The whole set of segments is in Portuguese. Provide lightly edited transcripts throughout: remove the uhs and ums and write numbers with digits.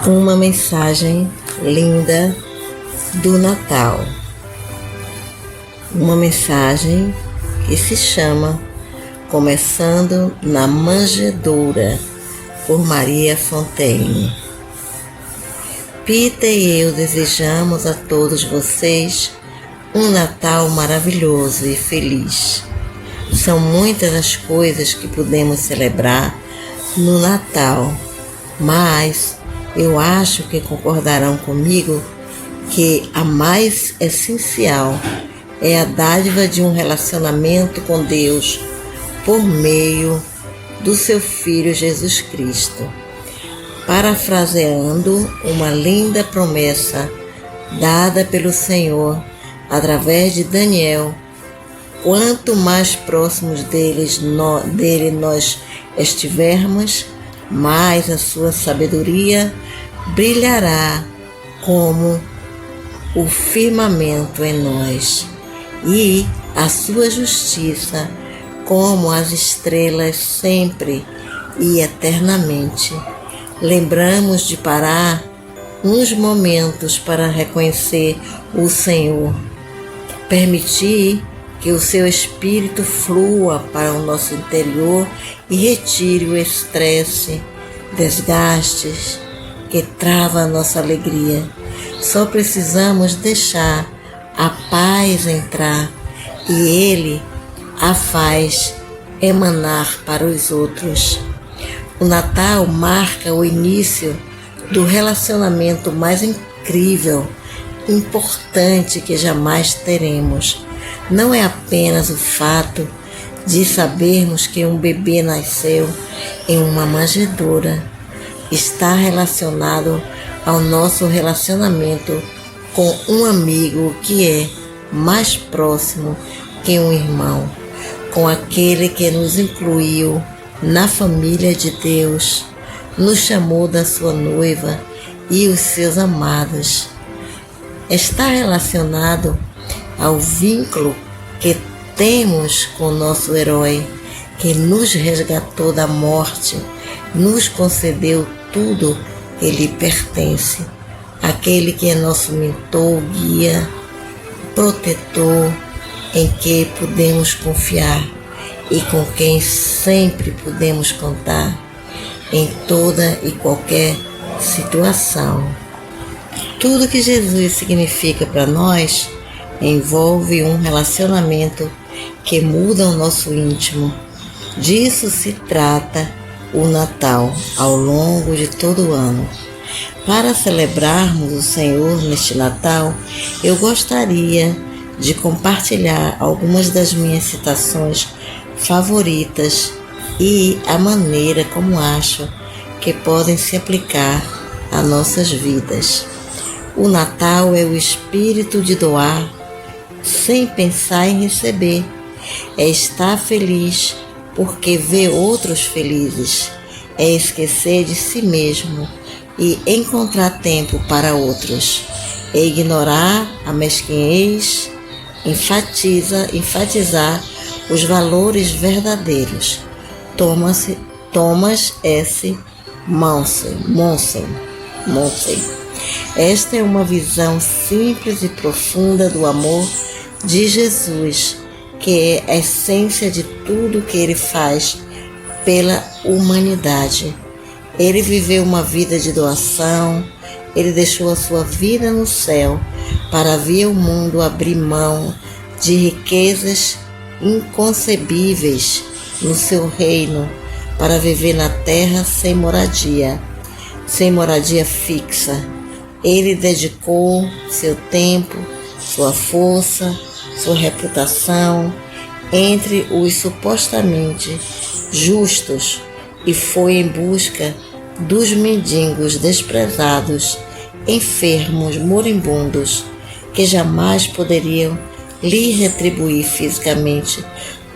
Uma mensagem linda do Natal. Uma mensagem que se chama Começando na Manjedoura, por Maria Fontaine. Pita e eu desejamos a todos vocês um Natal maravilhoso e feliz. São muitas as coisas que podemos celebrar no Natal, mas eu acho que concordarão comigo que a mais essencial é a dádiva de um relacionamento com Deus por meio do seu Filho Jesus Cristo. Parafraseando uma linda promessa dada pelo Senhor através de Daniel, quanto mais próximos dele nós estivermos, mais a sua sabedoria brilhará como o firmamento em nós, e a sua justiça como as estrelas sempre e eternamente. Lembramos de parar uns momentos para reconhecer o Senhor, permitir que o seu Espírito flua para o nosso interior e retire o estresse, desgastes que trava a nossa alegria. Só precisamos deixar a paz entrar e Ele a faz emanar para os outros. O Natal marca o início do relacionamento mais incrível, importante que jamais teremos. Não é apenas o fato de sabermos que um bebê nasceu em uma manjedoura. Está relacionado ao nosso relacionamento com um amigo que é mais próximo que um irmão, com aquele que nos incluiu na família de Deus, nos chamou da sua noiva e os seus amados. Está relacionado ao vínculo que temos com o nosso herói, que nos resgatou da morte, nos concedeu tudo que lhe pertence, aquele que é nosso mentor, guia, protetor, em que podemos confiar e com quem sempre podemos contar em toda e qualquer situação. Tudo que Jesus significa para nós envolve um relacionamento que muda o nosso íntimo. Disso se trata o Natal ao longo de todo o ano. Para celebrarmos o Senhor neste Natal, eu gostaria de compartilhar algumas das minhas citações favoritas e a maneira como acho que podem se aplicar a nossas vidas. O Natal é o espírito de doar sem pensar em receber. É estar feliz porque vê outros felizes. É esquecer de si mesmo e encontrar tempo para outros. É ignorar a mesquinhez, enfatizar os valores verdadeiros. Thomas S. Monson. Esta é uma visão simples e profunda do amor de Jesus, que é a essência de tudo que ele faz pela humanidade. Ele viveu uma vida de doação, ele deixou a sua vida no céu para vir ao mundo abrir mão de riquezas inconcebíveis no seu reino, para viver na terra sem moradia fixa. Ele dedicou seu tempo, sua força, sua reputação entre os supostamente justos e foi em busca dos mendigos desprezados, enfermos, moribundos, que jamais poderiam lhe retribuir fisicamente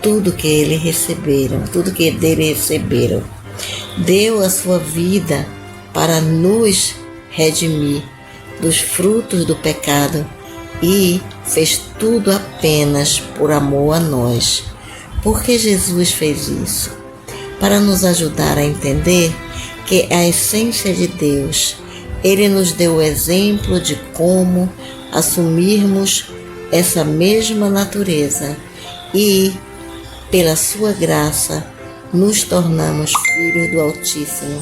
tudo que dele receberam. Deu a sua vida para nos redimir dos frutos do pecado e fez tudo apenas por amor a nós. Por que Jesus fez isso? Para nos ajudar a entender que a essência de Deus Ele nos deu o exemplo de como assumirmos essa mesma natureza e, pela sua graça, nos tornamos filhos do Altíssimo.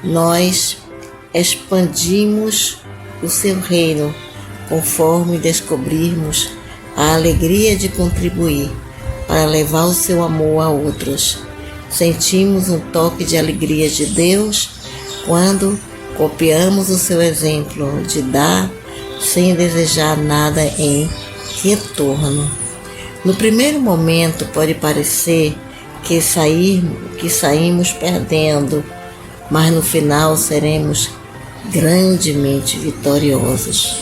Nós expandimos o seu reino conforme descobrirmos a alegria de contribuir para levar o seu amor a outros. Sentimos um toque de alegria de Deus quando copiamos o seu exemplo de dar sem desejar nada em retorno. No primeiro momento pode parecer que saímos perdendo, mas no final seremos grandemente vitoriosos.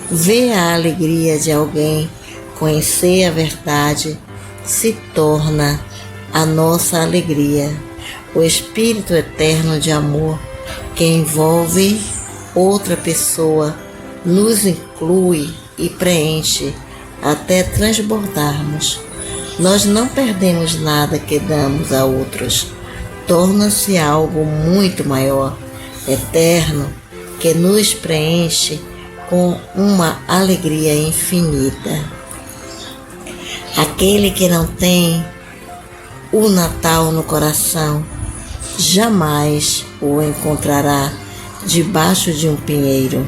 Ver a alegria de alguém conhecer a verdade se torna a nossa alegria. O Espírito eterno de amor que envolve outra pessoa nos inclui e preenche até transbordarmos. Nós não perdemos nada que damos a outros. Torna-se algo muito maior, eterno, que nos preenche com uma alegria infinita. Aquele que não tem o Natal no coração jamais o encontrará debaixo de um pinheiro.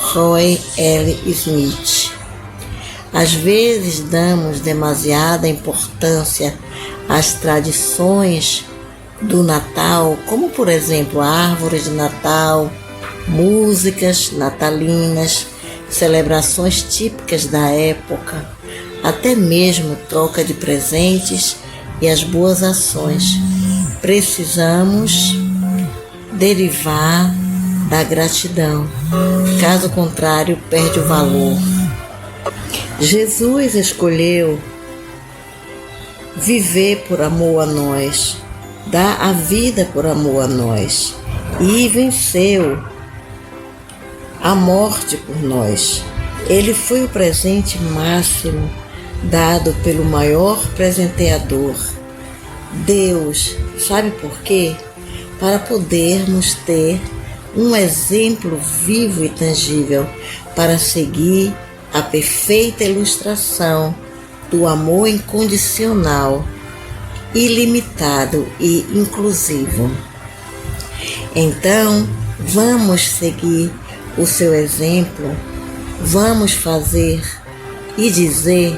Roy L. Smith. Às vezes damos demasiada importância às tradições do Natal, como por exemplo árvores de Natal, músicas natalinas, celebrações típicas da época, até mesmo troca de presentes e as boas ações. Precisamos derivar da gratidão, caso contrário perde o valor. Jesus escolheu viver por amor a nós, dar a vida por amor a nós e venceu a morte por nós. Ele foi o presente máximo dado pelo maior presenteador, Deus. Sabe por quê? Para podermos ter um exemplo vivo e tangível para seguir a perfeita ilustração do amor incondicional, ilimitado e inclusivo. Então, vamos seguir o seu exemplo, vamos fazer e dizer,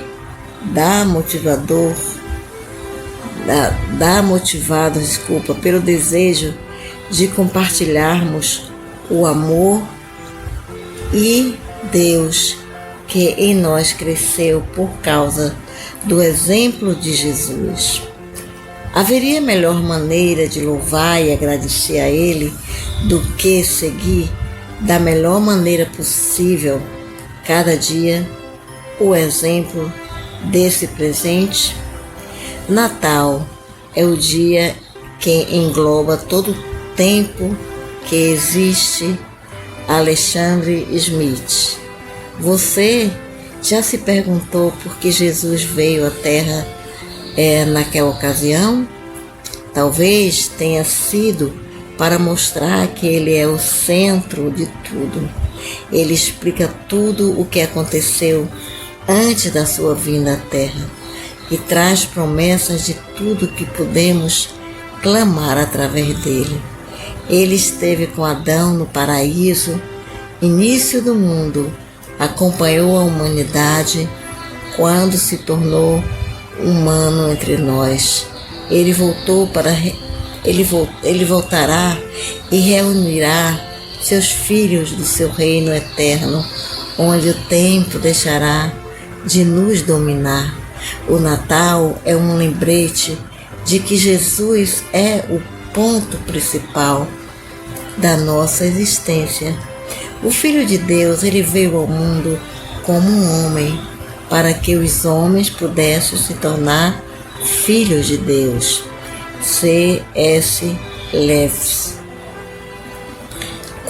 motivados pelo desejo de compartilharmos o amor e Deus que em nós cresceu por causa do exemplo de Jesus. Haveria melhor maneira de louvar e agradecer a Ele do que seguir da melhor maneira possível cada dia o exemplo desse presente? Natal é o dia que engloba todo o tempo que existe. Alexandre Smith. Você já se perguntou por que Jesus veio à Terra naquela ocasião? Talvez tenha sido para mostrar que Ele é o centro de tudo. Ele explica tudo o que aconteceu antes da sua vinda à Terra e traz promessas de tudo que podemos clamar através dele. Ele esteve com Adão no paraíso, início do mundo, acompanhou a humanidade quando se tornou humano entre nós. Ele voltará e reunirá seus filhos do seu reino eterno, onde o tempo deixará de nos dominar. O Natal é um lembrete de que Jesus é o ponto principal da nossa existência. O Filho de Deus, ele veio ao mundo como um homem, para que os homens pudessem se tornar filhos de Deus. C.S. Lewis.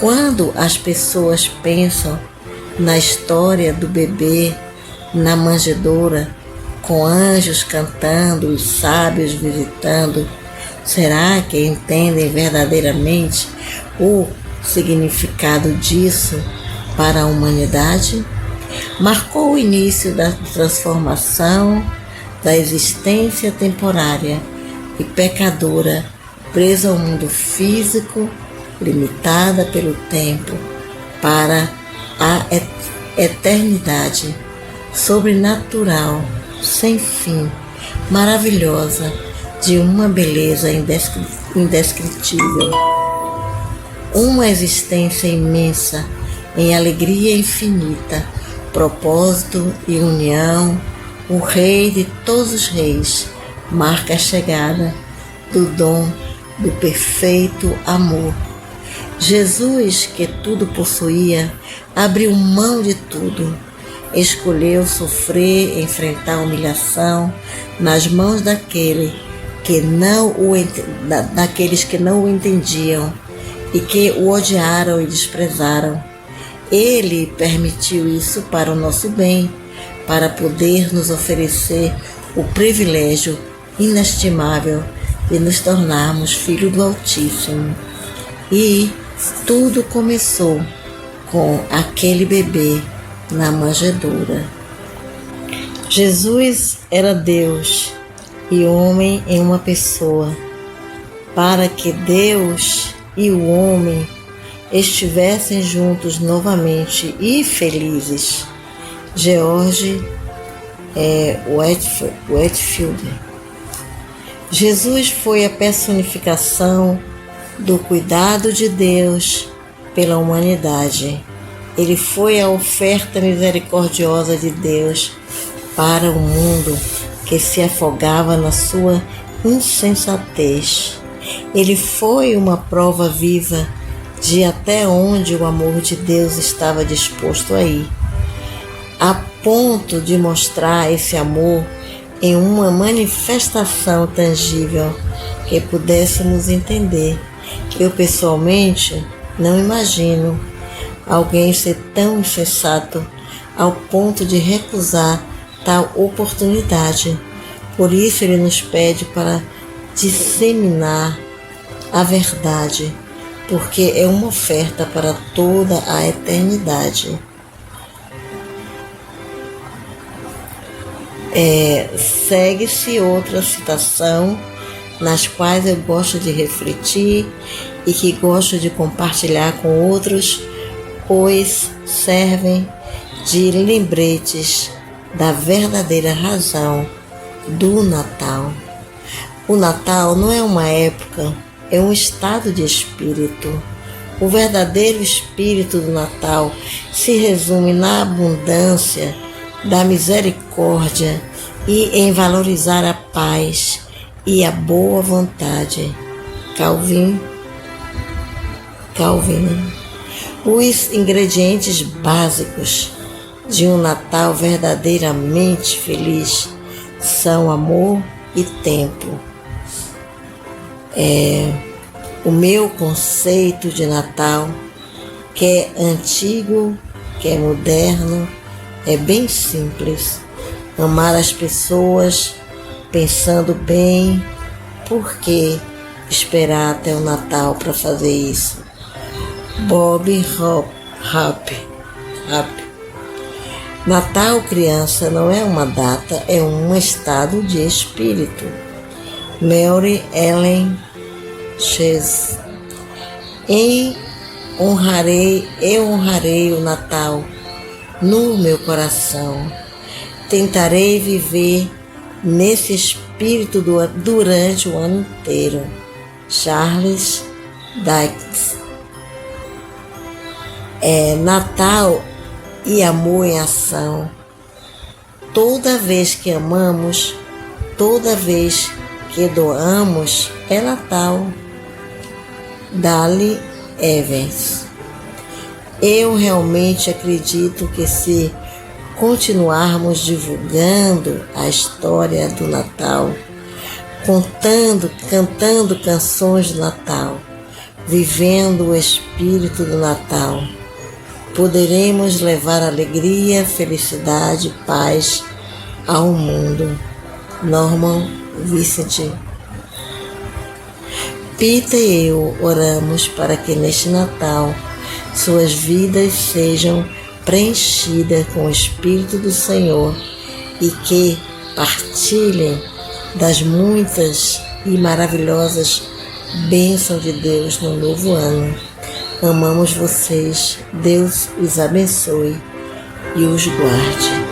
Quando as pessoas pensam na história do bebê na manjedoura, com anjos cantando e sábios visitando, será que entendem verdadeiramente o significado disso para a humanidade? Marcou o início da transformação da existência temporária e pecadora, presa ao mundo físico, limitada pelo tempo, para a eternidade, sobrenatural, sem fim, maravilhosa, de uma beleza indescritível. Uma existência imensa, em alegria infinita, propósito e união, o Rei de todos os reis, marca a chegada do dom do perfeito amor. Jesus, que tudo possuía, abriu mão de tudo, escolheu sofrer, enfrentar a humilhação nas mãos daqueles que não o entendiam e que o odiaram e desprezaram. Ele permitiu isso para o nosso bem, para poder nos oferecer o privilégio inestimável de nos tornarmos filhos do Altíssimo. E tudo começou com aquele bebê na manjedoura. Jesus era Deus e homem em uma pessoa, para que Deus e o homem estivessem juntos novamente e felizes. George Whitefield. Jesus foi a personificação do cuidado de Deus pela humanidade. Ele foi a oferta misericordiosa de Deus para o mundo que se afogava na sua insensatez. Ele foi uma prova viva de até onde o amor de Deus estava disposto a ir, a ponto de mostrar esse amor em uma manifestação tangível que pudéssemos entender. Eu pessoalmente não imagino alguém ser tão insensato ao ponto de recusar tal oportunidade. Por isso ele nos pede para disseminar a verdade, porque é uma oferta para toda a eternidade. Segue-se outra citação nas quais eu gosto de refletir e que gosto de compartilhar com outros, pois servem de lembretes da verdadeira razão do Natal. O Natal não é uma época, é um estado de espírito. O verdadeiro espírito do Natal se resume na abundância da misericórdia e em valorizar a paz e a boa vontade. Calvin. Os ingredientes básicos de um Natal verdadeiramente feliz são amor e tempo. O meu conceito de Natal, que é antigo, que é moderno, é bem simples. Amar as pessoas pensando bem. Por que esperar até o Natal para fazer isso? Bob Hope. Natal, criança, não é uma data, é um estado de espírito. Mary Ellen Chase. Eu honrarei o Natal no meu coração. Tentarei viver nesse espírito durante o ano inteiro. Charles Dickens. Natal e amor em ação. Toda vez que amamos, toda vez que doamos, é Natal. Dale Evans. Eu realmente acredito que se continuarmos divulgando a história do Natal, cantando canções do Natal, vivendo o espírito do Natal, poderemos levar alegria, felicidade e paz ao mundo. Norman Vincent. Pita e eu oramos para que neste Natal suas vidas sejam preenchidas com o Espírito do Senhor e que partilhem das muitas e maravilhosas bênçãos de Deus no novo ano. Amamos vocês, Deus os abençoe e os guarde.